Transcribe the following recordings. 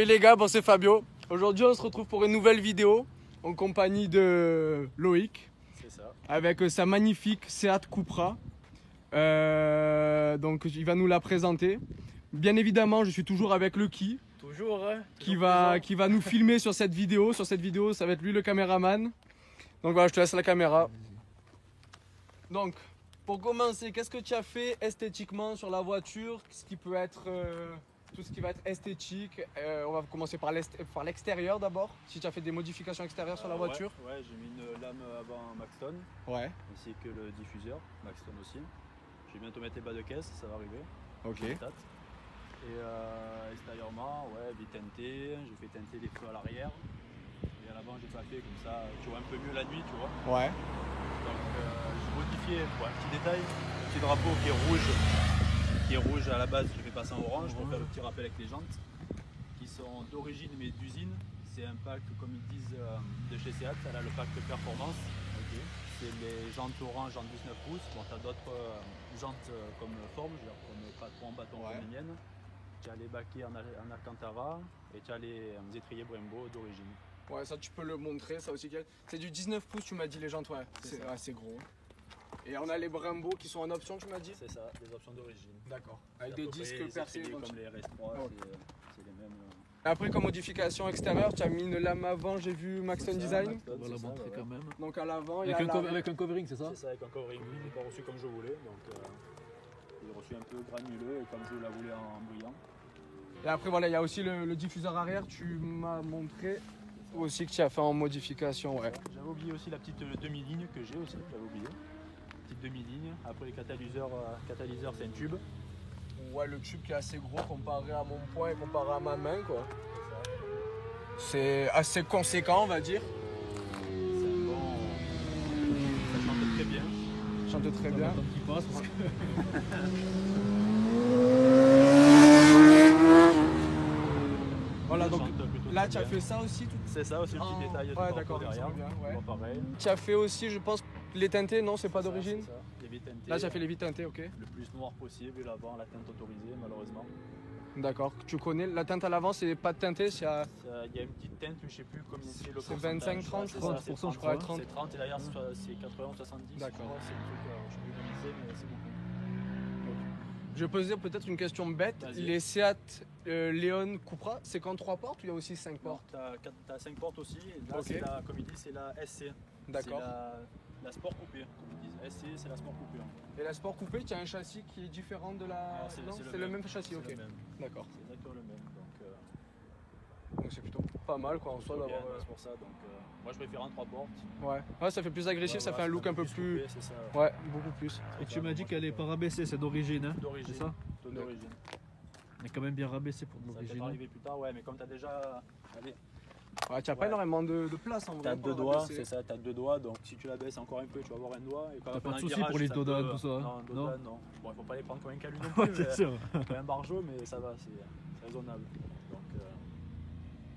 Salut les gars, bon c'est Fabio. Aujourd'hui on se retrouve pour une nouvelle vidéo en compagnie de Loïc. C'est ça. Avec sa magnifique Seat Cupra. Donc il va nous la présenter. Bien évidemment je suis toujours avec Lucky. Toujours, hein, qui va nous filmer sur cette vidéo. Sur cette vidéo ça va être lui le caméraman. Donc voilà, je te laisse la caméra. Donc pour commencer, qu'est-ce que tu as fait esthétiquement sur la voiture? Ce qui peut être... tout ce qui va être esthétique, on va commencer par l'extérieur d'abord. Si tu as fait des modifications extérieures sur la voiture. Ouais, j'ai mis une lame avant Maxton, Ouais. ainsi que le diffuseur, Maxton aussi. Je vais bientôt mettre les bas de caisse, ça va arriver. Ok. Et extérieurement, ouais, vie teintée, j'ai fait teinter les feux à l'arrière. Et à l'avant, j'ai pas fait comme ça, tu vois un peu mieux la nuit, tu vois. Ouais. Donc j'ai modifié, pour un petit détail, un petit drapeau qui est rouge à la base, je vais passer en orange pour faire le petit rappel avec les jantes qui sont d'origine mais d'usine. C'est un pack, comme ils disent, de chez Seat, elle a le pack de performance. Okay. C'est les jantes orange en 19 pouces. Bon, tu as d'autres jantes comme forme, comme patron, bâton comme les miennes. Tu as les baquets en Alcantara et tu as les étriers Brembo d'origine. Ouais, ça tu peux le montrer, ça aussi. C'est du 19 pouces, tu m'as dit les jantes, ouais. C'est assez gros. Et on a les Brembo qui sont en option, tu m'as dit? C'est ça, des options d'origine. D'accord. Avec des disques percés. Comme les RS3, c'est les mêmes. Après, comme modification extérieure, tu as mis une lame avant, j'ai vu Maxton Design. On va la montrer quand même. Donc à l'avant, il y a avec un covering, c'est ça? C'est ça, avec un covering. Je l'ai pas reçu comme je voulais, donc il est reçu un peu granuleux et comme je la voulais en brillant. Et après, voilà, il y a aussi le diffuseur arrière, tu m'as montré aussi que tu as fait en modification, ouais. J'avais oublié aussi la petite demi-ligne que j'ai aussi, j'avais oublié. Petite demi-ligne. Après les catalyseurs c'est un tube. Ouais, le tube qui est assez gros comparé à mon poing et comparé à ma main, quoi. C'est assez conséquent, on va dire. C'est un bon... Ça chante très bien. Chante très bien. Qui passe parce que... Voilà, donc là tu as fait ça aussi tout... C'est ça aussi, le petit détail. Ouais, d'accord, derrière. Bien, ouais. Bon, pareil. Tu as fait aussi, je pense, les teintés, non, c'est pas d'origine? Les vies teintées. Là tu as fait les vies teintées, ok. Le plus noir possible et l'avant, la teinte autorisée, malheureusement. D'accord, tu connais, la teinte à l'avant c'est pas de teinté, il y a une petite teinte, je sais plus combien c'est le pourcentage. C'est 25, 30, 30%, je crois. 30. C'est 30 et derrière c'est 80 70. D'accord. C'est le truc, je sais plus comment c'est, mais c'est beaucoup. Je vais poser peut-être une question bête. Les Seat Leon Cupra, c'est qu'en 3 portes ou il y a aussi 5 portes? Tu as 5 portes aussi, et là okay. Comme ils disent, c'est la SC. D'accord. C'est la Sport Coupé, comme ils disent. SC, c'est la Sport Coupé. Et la Sport Coupé, tu as un châssis qui est différent de la... Non, c'est le même châssis, ok. D'accord. C'est exactement le même. Donc c'est plutôt pas mal quoi en soi d'avoir... C'est pour ça, donc moi je préfère en 3 portes. Ouais, ça fait plus agressif, ça fait un look un peu plus... Ça, ouais, beaucoup plus. Et tu m'as dit qu'elle est pas rabaissée, c'est d'origine, hein? D'origine, c'est ça? D'origine. Elle est quand même bien rabaissée pour de l'origine. Ça peut arriver plus tard, ouais, mais comme tu as déjà... Allez. Ouais, tu n'as pas énormément de place en vrai. Tu as 2 doigts, c'est ça, tu as 2 doigts, donc si tu la baisses encore un peu, tu vas avoir un doigt. T'as pas de soucis pour les dodas, tout ça? Non, dodas, non. Bon, il faut pas les prendre comme un calu non plus. C'est sûr. Un barjot, mais ça va, c'est raisonnable. Donc,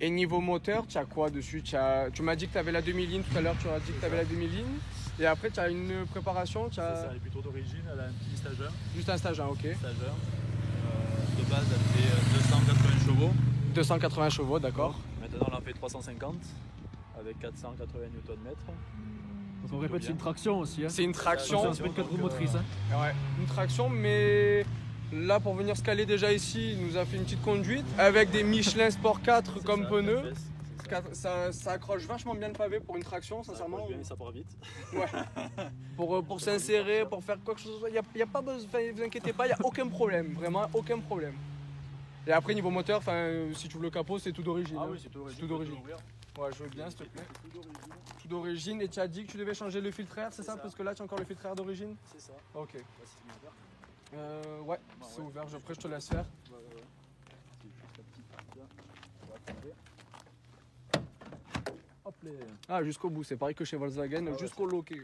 et niveau moteur, tu as quoi dessus? Tu m'as dit que tu avais la demi-ligne tout à l'heure, tu as dit que tu avais la demi-ligne. Et après, tu as une préparation. C'est ça, elle est plutôt d'origine, elle a un petit stage 1. Juste un stage 1, ok. Stage 1. De base, elle fait 280 chevaux. 280 chevaux, d'accord. Maintenant, elle en fait 350 avec 480 Nm. On répète, c'est une traction aussi. Hein. C'est une traction. C'est une 4 roues motrices. Hein. Ouais, une traction, mais là, pour venir se caler déjà ici, il nous a fait une petite conduite avec des Michelin Sport 4 comme pneus. Ça accroche vachement bien le pavé pour une traction, sincèrement. Ça accroche bien et ça part vite. Ouais. pour s'insérer, pour faire quoi que ce soit, il n'y a pas besoin, ne vous inquiétez pas, il n'y a aucun problème, vraiment aucun problème. Et après, niveau moteur, si tu ouvres le capot, c'est tout d'origine. Ah oui, c'est tout d'origine. Ouais, je veux bien, s'il te plaît. Tout d'origine. Et tu as dit que tu devais changer le filtre air, c'est ça? Parce que là, tu as encore le filtre air d'origine? C'est ça. Ok. Ouais, c'est ouvert. Après, je te laisse faire. Hop les... Ah, jusqu'au bout, c'est pareil que chez Volkswagen, jusqu'au loquet.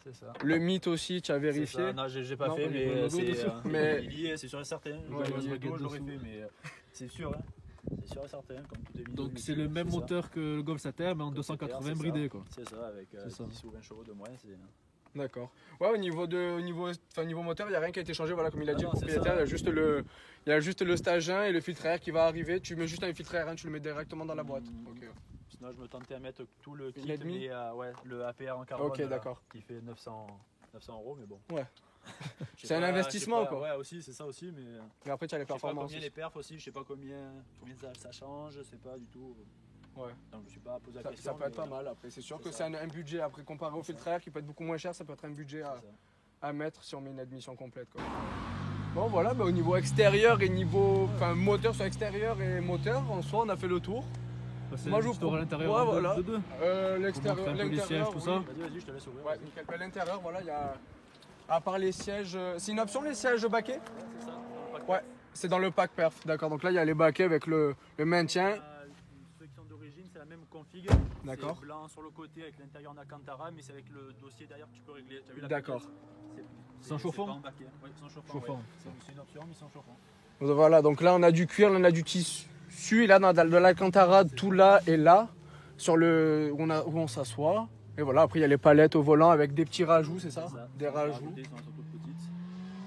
C'est ça. Le mythe aussi, tu as vérifié? Non, j'ai pas fait, mais il y est, c'est sûr et certain. Je l'aurais fait, mais c'est sûr. Hein. C'est sûr et certain, comme tout est vidéo. Donc c'est le même moteur que le Golf 7R, mais en 280 bridé, quoi. C'est ça, avec 10 ou 20 chevaux de moins. D'accord. Ouais, niveau moteur, il n'y a rien qui a été changé. Voilà, comme il a dit, non, le c'est propriétaire, ça. il y a juste le stage 1 et le filtre à air qui va arriver. Tu mets juste un filtre à air, tu le mets directement dans la boîte. Ok. Sinon, je me tentais à mettre tout le kit, LED mais ouais, le APR en carbone. Ok, d'accord. Qui fait 900 €, mais bon. Ouais. Je sais C'est un pas, investissement, je sais pas, quoi. Ouais, aussi, c'est ça aussi, mais. après, tu as les Je sais pas performances. combien les perfs aussi, je sais pas combien ça change, je sais pas du tout. Ouais. Donc je me suis pas posé la question. Ça peut être pas mal. Après, c'est sûr c'est que ça. c'est un budget. Après, comparé au filtre à air qui peut être beaucoup moins cher, ça peut être un budget à mettre si on met une admission complète, quoi. Bon, voilà, au niveau extérieur et niveau. Enfin, moteur sur extérieur et moteur, en soi, on a fait le tour. Moi, je vous à l'intérieur Ouais, voilà. de deux. L'extérieur, Pour montrer un peu les sièges, tout ça. Vas-y, je te laisse ouvrir. Ouais, nickel. L'intérieur, voilà, il y a. À part les sièges. C'est une option, les sièges baquets? C'est ça. Ouais, c'est dans le pack perf. D'accord, donc là, il y a les baquets avec le maintien. Ceux qui sont d'origine, c'est la même config. D'accord. C'est blanc sur le côté avec l'intérieur en Alcantara, mais c'est avec le dossier derrière que tu peux régler. Tu as vu la D'accord. plaquette Sans chauffant? pas embarqué. Oui, sans chauffant. Chauffant. Ouais. C'est une option, mais sans chauffant. Voilà, donc là, on a du cuir, là, on a du tissu. Et là, dans de l'Alcantara, tout là et là, sur le où on s'assoit. Et voilà, après, il y a les palettes au volant avec des petits rajouts, c'est ça? Des rajouts. Ils sont toutes petites.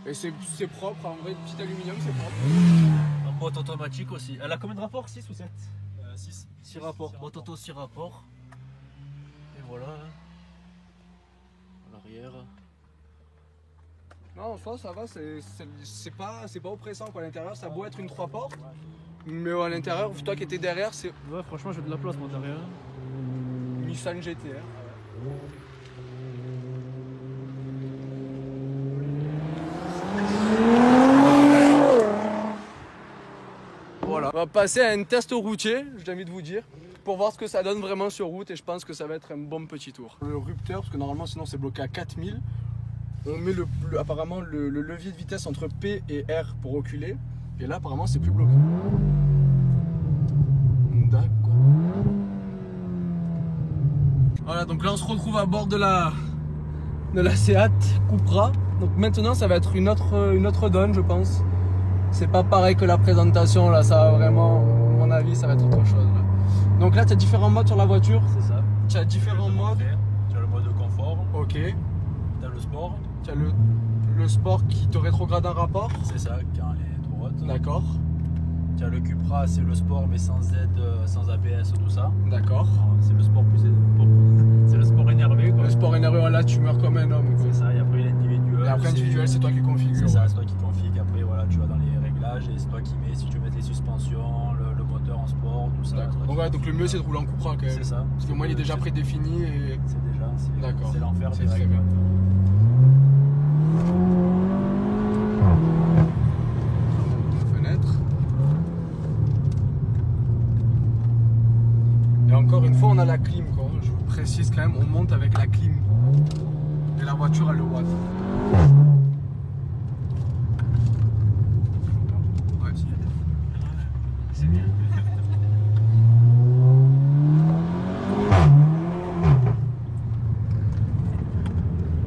Et c'est propre, en vrai, petit aluminium, c'est propre. En boîte automatique aussi. Elle a combien de rapports? 6 ou 7? 6. 6 rapports. Boîte auto 6 rapports. Et voilà. À l'arrière. Non, en soi, ça va, c'est pas oppressant, quoi. À l'intérieur, ça a beau être une 3 portes. Mais à l'intérieur, toi qui étais derrière, c'est Ouais, franchement, j'ai de la place moi derrière. Nissan GTR. Voilà. On va passer à un test routier, j'ai envie de vous dire, pour voir ce que ça donne vraiment sur route et je pense que ça va être un bon petit tour. Le rupteur, parce que normalement sinon c'est bloqué à 4000, on met apparemment le levier de vitesse entre P et R pour reculer et là apparemment c'est plus bloqué. D'accord. Voilà, donc là on se retrouve à bord de la Seat Cupra. Donc maintenant ça va être une autre donne, je pense. C'est pas pareil que la présentation, là ça va vraiment, à mon avis, ça va être autre chose. Là. Donc là tu as différents modes sur la voiture. C'est ça. Tu as différents modes. Tu as le mode confort. Ok. Tu as le sport. Tu as le sport qui te rétrograde un rapport. C'est ça, quand elle est trop haute. D'accord. Tu as le Cupra, c'est le sport mais sans aide, sans ABS, tout ça. D'accord. C'est le sport c'est le sport énervé, quoi. Le sport énervé, là tu meurs comme un homme. C'est ça, et après l'individuel. Et après individuel, c'est toi qui configure. C'est ça, c'est toi qui config. Après, voilà, tu vas dans les réglages et c'est toi qui mets si tu veux mettre les suspensions, le moteur en sport, tout ça. Donc le mieux c'est de rouler en Cupra quand même. C'est ça. Parce que moi il est déjà prédéfini et. C'est l'enfer. C'est très bien. Fenêtre. Et encore une fois, on a la clim, quoi. Je vous précise quand même, on monte avec la clim. Et la voiture a le watt. Ouais, c'est bien.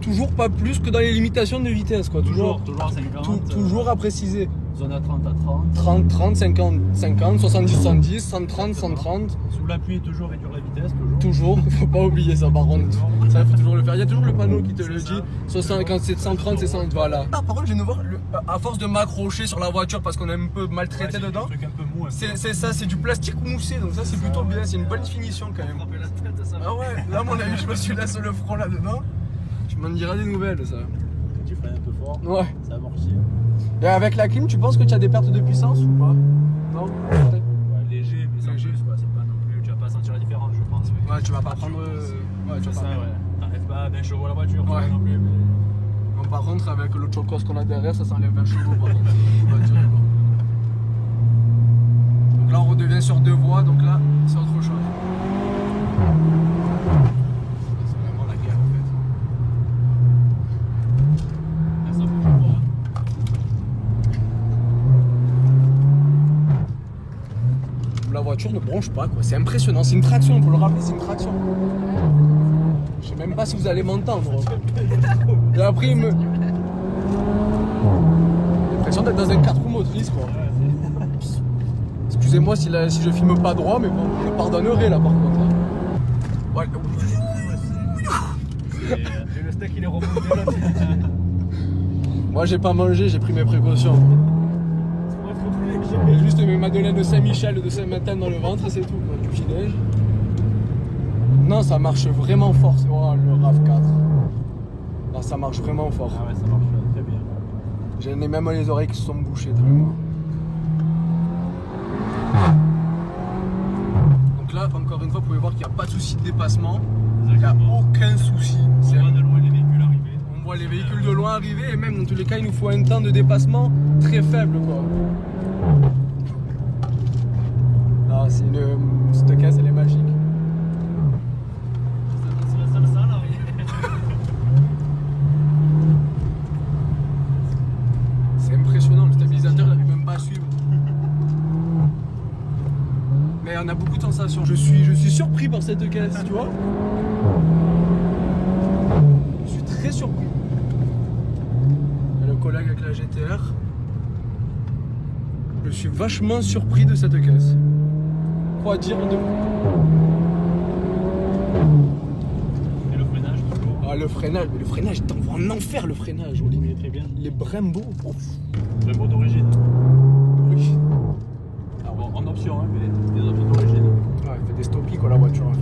Toujours pas plus que dans les limitations de vitesse, quoi. Toujours 50. Toujours à préciser. Zone à 30 à 30. 30, 30, 50, 50, 70, 70, 130, 130. Sous la pluie, toujours réduire la vitesse. Toujours, faut pas oublier ça par contre. Ça, il faut toujours le faire. Il y a toujours le panneau qui te le ça. dit. 60, quand c'est 130, c'est 100. Voilà. Ah, par contre, je viens de voir, à force de m'accrocher sur la voiture parce qu'on est un peu maltraité dedans, Un truc un peu mou. c'est ça, c'est du plastique moussé. Donc, ça, c'est plutôt bien. C'est une bonne finition quand même. La tête, ça. Ah ouais, là, mon ami, je me suis laissé le front là-dedans. Tu m'en diras des nouvelles, ça. Tu freines un peu fort. Ouais. Ça amortit. Et avec la clim, tu penses que tu as des pertes de puissance ou pas? Non? Ouais, léger, mais sans plus, quoi. C'est pas non plus. Tu vas pas sentir la différence, je pense. Ouais, tu vas pas prendre. Ouais, tu vas C'est pas. ça, ouais. T'enlèves pas 20 chevaux à la voiture, Ouais. non plus. Mais... Bon, par contre, avec le chocos qu'on a derrière, ça s'enlève 20 chevaux. Par contre. Voiture, quoi. Donc là, on redevient sur 2 voies, donc là, c'est autre chose. C'est vraiment la guerre en fait. Là, ça bouge pas. La voiture ne bronche pas, quoi. C'est impressionnant. C'est une traction, pour le rappeler, c'est une traction. Je sais même pas si vous allez m'entendre. Et après, il me. J'ai l'impression d'être dans un 4 roues motrices, quoi. Excusez-moi si je filme pas droit, mais bon, je pardonnerai là par contre. Ouais. Et le steak il est remonté là. Moi j'ai pas mangé, j'ai pris mes précautions. J'ai juste mes madeleines de Saint-Michel de Saint-Martin dans le ventre et c'est tout, quoi, du petit-déj. Non, ça marche vraiment fort. Oh, le RAV4. Là, ça marche vraiment fort. Ah ouais, ça marche très bien. J'ai même les oreilles qui se sont bouchées tellement. Donc là, encore une fois, vous pouvez voir qu'il n'y a pas de souci de dépassement. Il n'y a aucun souci. On voit de loin les véhicules arriver. On voit les véhicules de loin arriver et même dans tous les cas, il nous faut un temps de dépassement très faible, quoi. Ah, c'est une... Cette caisse, elle est magique. Ça là, C'est impressionnant, le stabilisateur n'arrive même pas à suivre. Mais on a beaucoup de sensations. Je suis surpris par cette caisse, tu vois. Je suis très surpris. Il y a le collègue avec la GTR. Je suis vachement surpris de cette caisse. Quoi dire de... Et le freinage, toujours. Ah, le freinage, t'envoies en enfer le freinage, Oli. Il est très bien. Les Brembo, ouf. Brembo d'origine. Oui. Alors, en option, hein, mais des options d'origine. Ouais, il fait des stoppies quoi la voiture en fait.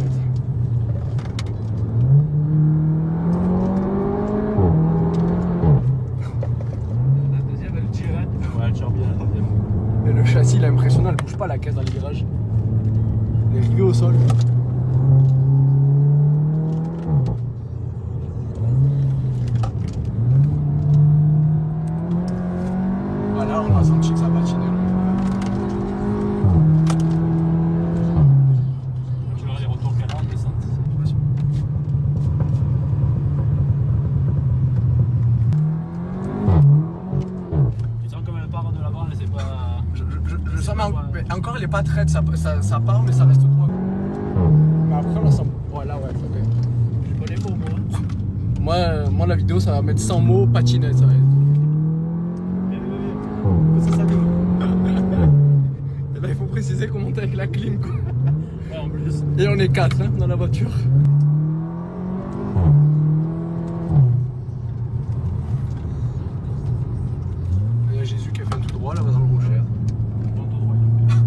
La deuxième elle tire. Ouais, elle tire bien la deuxième. Et le châssis il est impressionnant, elle bouge pas la caisse dans les virages. Elle est rivée au sol. Voilà, on a senti que ça patinait. Tu verras les retours qu'elle a en descente. Tu sens comme elle part de l'avant, elle sait pas. Je sens, mais encore elle est pas traite, ça part mais ça reste droit. Mais après on la sent. Voilà, ouais, ok. J'ai pas les mots moi. Moi la vidéo ça va mettre 100 mots, patinette ça va être. Ça s'allume. Et là il faut préciser qu'on monte avec la clim quoi. Ouais, en plus. Et on est 4 hein, dans la voiture. Il y a Jésus qui a fait un tout droit là-bas dans le rocher. Bon, tout droit, il a fait.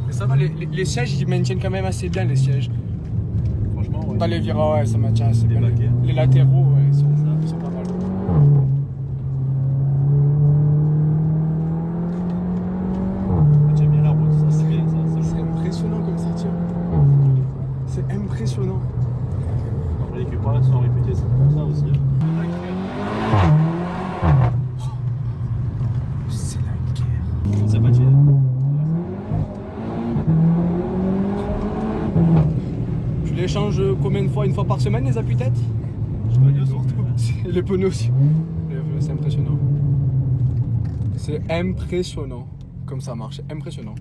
Mais ça va, les sièges ils maintiennent quand même assez bien les sièges. Franchement, ouais. Dans les virages, ouais, ça maintient assez Les bien. baquets. Les latéraux, ouais, ils sont pas mal. Elle tient bien la route, ça c'est bien. C'est impressionnant comme ça tient. C'est impressionnant. Les équipages sont réputés pour ça aussi. C'est la guerre. Ça patine. Tu les changes combien de fois? Une fois par semaine les appuis-têtes? Je sais pas du tout. Et les pneus aussi. C'est impressionnant. C'est impressionnant comme ça marche, c'est impressionnant.